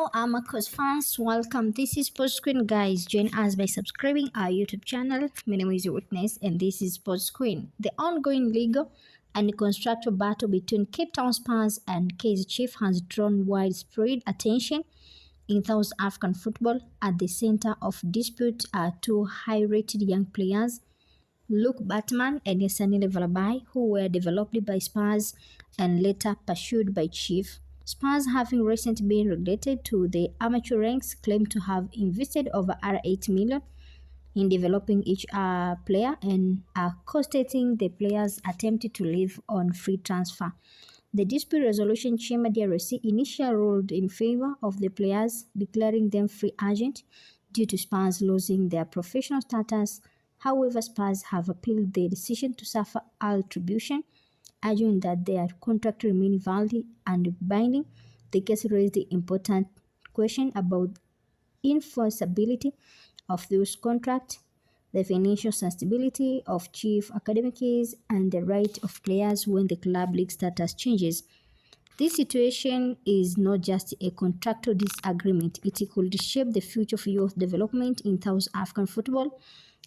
Hello, Amakos fans. Welcome. This is Sports Screen, guys. Join us by subscribing our YouTube channel. My name is Witness, and this is Sports Screen. The ongoing legal and constructive battle between Cape Town Spurs and Kaizer Chiefs has drawn widespread attention in South African football. At the center of dispute are two high-rated young players, Baartman and Valebay, who were developed by Spurs and later pursued by Chief. Spurs, having recently been relegated to the amateur ranks, claim to have invested over R8 million in developing each player and are constating the players attempted to leave on free transfer. The dispute resolution chamber DRC initially ruled in favor of the players, declaring them free agent due to Spurs losing their professional status. However, Spurs have appealed the decision to SAFA attribution, arguing that their contract remains valid and binding. The case raised the important question about enforceability of those contracts, the financial sustainability of chief academics, and the right of players when the club league status changes. This situation is not just a contractual disagreement, it could shape the future of youth development in South African football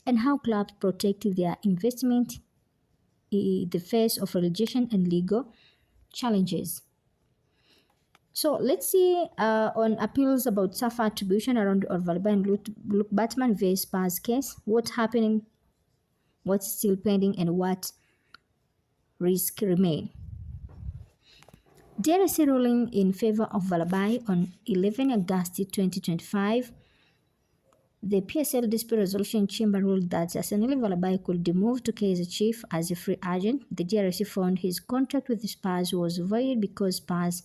and how clubs protect their investment in the face of relegation and legal challenges. So let's see on appeals about SAFA attribution around Valebay and Baartman v Spurs case, what's happening, what's still pending, and what risk remain. DRC ruling in favor of Valebay on 11 August 2025. The PSL Dispute Resolution Chamber ruled that Valebay could be moved to Kaizer Chiefs as a free agent. The DRC found his contract with the Spurs was void because Spurs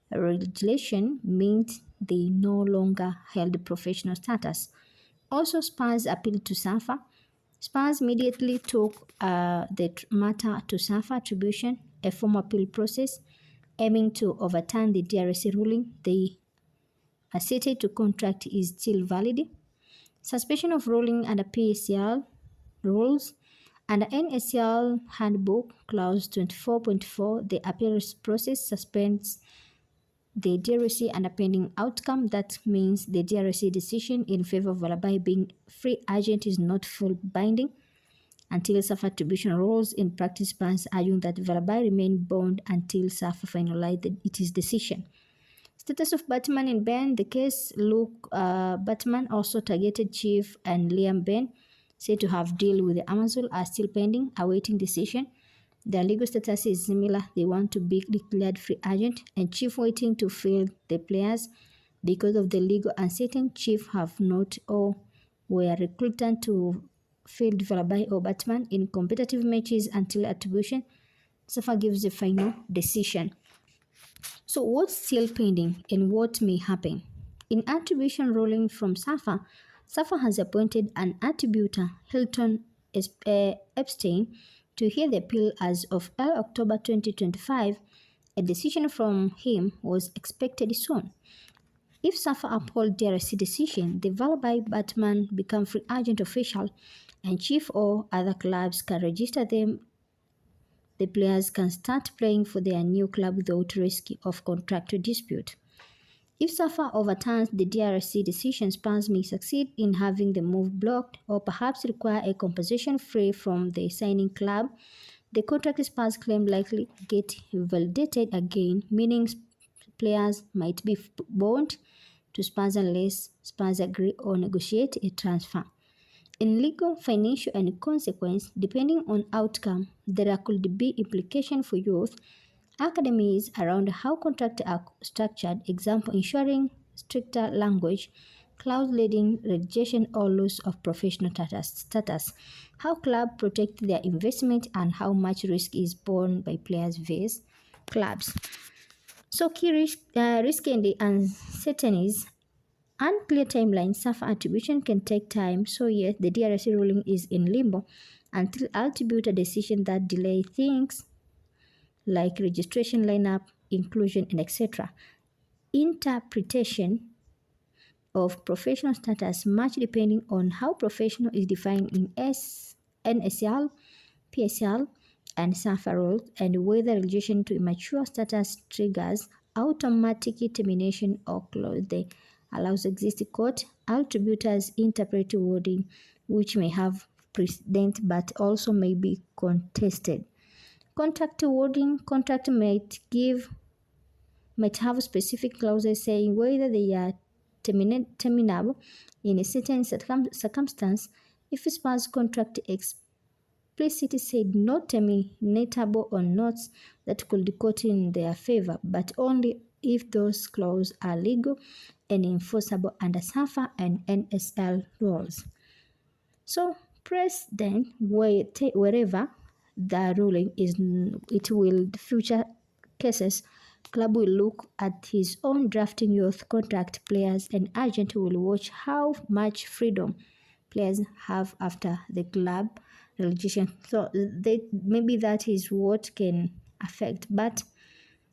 regulation meant they no longer held professional status. Also, Spurs appealed to SAFA. Spurs immediately took the matter to SAFA attribution, a formal appeal process aiming to overturn the DRC ruling. They asserted the contract is still valid. Suspension of ruling under PSL rules. Under NSL Handbook, Clause 24.4, the appeal process suspends the DRC and a pending outcome. That means the DRC decision in favor of Valebay being free agent is not full binding until SAFA attribution rules. In practice, Spurs arguing that Valebay remain bound until SAFA finalized its decision. Status of Baartman and Ben. The case Baartman also targeted Chief and Liam Ben, said to have deal with the Amazon, are still pending, awaiting decision. Their legal status is similar. They want to be declared free agent, and Chief waiting to fill the players because of the legal uncertainty. Chief have not or were recruited to fill Valebay or Baartman in competitive matches until attribution. SAFA gives the final decision. So what's still pending and what may happen? In attribution ruling from SAFA, SAFA has appointed an attributor, Hilton Epstein, to hear the appeal as of October 2025. A decision from him was expected soon. If SAFA uphold DRC decision, the Valebay Baartman become free agent official, and Chief or other clubs can register them. The players can start playing for their new club without risk of contractual dispute. If SAFA overturns the DRC decision, Spurs may succeed in having the move blocked or perhaps require a compensation free from the signing club. The contract Spurs claim likely get validated again, meaning players might be bound to Spurs unless Spurs agree or negotiate a transfer. In legal, financial, and consequence, depending on outcome, there could be implication for youth academies around how contracts are structured, example, ensuring stricter language, clause leading rejection or loss of professional status, how clubs protect their investment, and how much risk is borne by players versus clubs. So key risk and the uncertainties. Unclear timeline. SAFA attribution can take time, so yes, the DRC ruling is in limbo until attribute a decision that delay things like registration lineup, inclusion, and etc. Interpretation of professional status much depending on how professional is defined in NSL, PSL, and SAFA rules, and whether relation to immature status triggers automatic termination or clause. They allows existing court attributors interpret wording which may have precedent but also may be contested. Contract wording, contract might have specific clauses saying whether they are terminable in a certain circumstance. If Spurs contract explicitly said not terminatable or not, that could court in their favor, but only if those clauses are legal and enforceable under SAFA and NSL rules. So, Precedent, wherever the ruling is, it will future cases. Club will look at his own drafting youth contract players, and agent will watch how much freedom players have after the club relegation. So maybe that is what can affect. But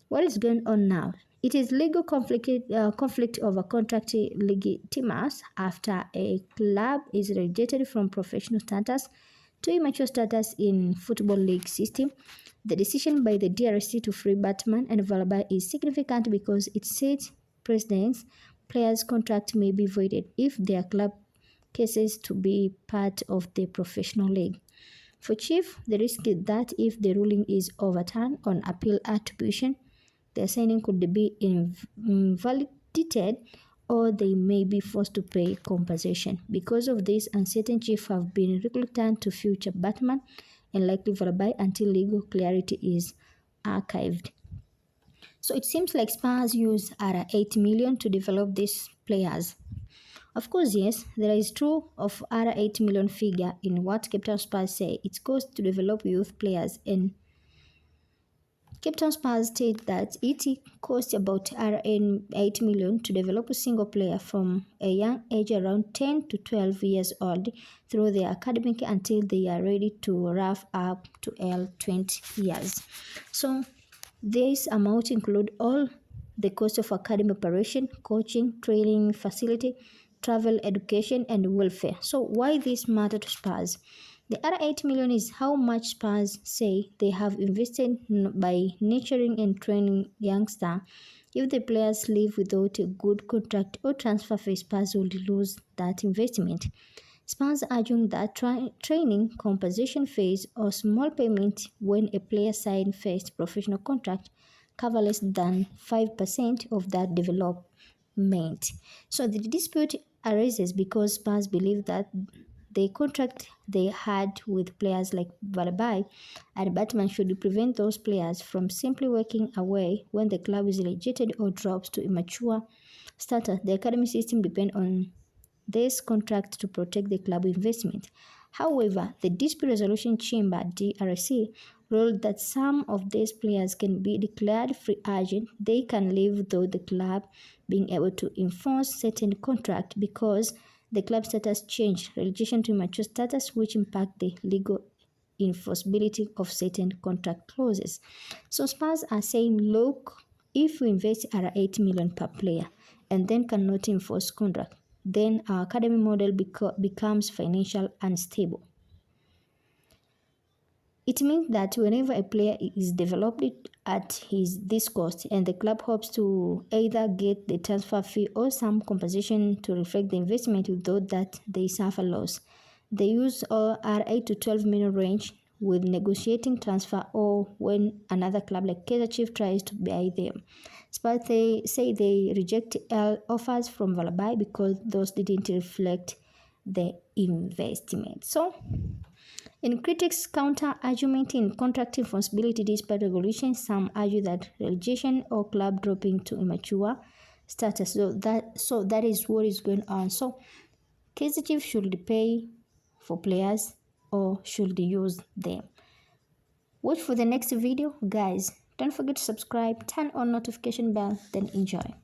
what is going on now? It is legal conflict over contract legitimacy after a club is relegated from professional status to immature status in Football League system. The decision by the DRC to free Baartman and Valebay is significant because it sets precedents. Players' contract may be voided if their club cases to be part of the professional league. For Chief, the risk is that if the ruling is overturned on appeal attribution, their signing could be invalidated or they may be forced to pay compensation. Because of this, uncertain Chief have been reluctant to future Baartman and likely Valebay until legal clarity is archived. So it seems like Spurs use ara 8 million to develop these players. Of course, yes, there is true of ara 8 million figure in what Cape Town Spurs say it costs to develop youth players, and Cape Town Spurs state that it costs about R8 million to develop a single player from a young age around 10 to 12 years old through their academic until they are ready to wrap up to L20 years. So this amount include all the cost of academy operation, coaching, training, facility, travel, education, and welfare. So why this matter to Spurs? The other 8 million is how much Spurs say they have invested by nurturing and training youngsters. If the players leave without a good contract or transfer fee, Spurs will lose that investment. Spurs arguing that training, compensation fees, or small payment when a player signs first professional contract cover less than 5% of that development. So the dispute arises because Spurs believe that the contract they had with players like Valebay and Baartman should prevent those players from simply walking away when the club is relegated or drops to immature status. The academy system depends on this contract to protect the club investment. However, the Dispute Resolution Chamber (DRC) ruled that some of these players can be declared free agent. They can leave without the club being able to enforce certain contract because the club status changed relegation to immature status, which impact the legal enforceability of certain contract clauses. So Spurs are saying, look, if we invest our 8 million per player and then cannot enforce contract, then our academy model becomes financial unstable. It means that whenever a player is developed at this cost and the club hopes to either get the transfer fee or some compensation to reflect the investment without that they suffer loss. They use R8 to 12 million range with negotiating transfer or when another club like Kaizer Chief tries to buy them. Spurs they say they reject offers from Valebay because those didn't reflect the investment. So in critics' counter-argument in contract enforceability despite regulation, some argue that relegation or club dropping to immature status. So that is what is going on. So Kaizer Chiefs should pay for players or should they use them? Watch for the next video, guys. Don't forget to subscribe, turn on notification bell, then enjoy.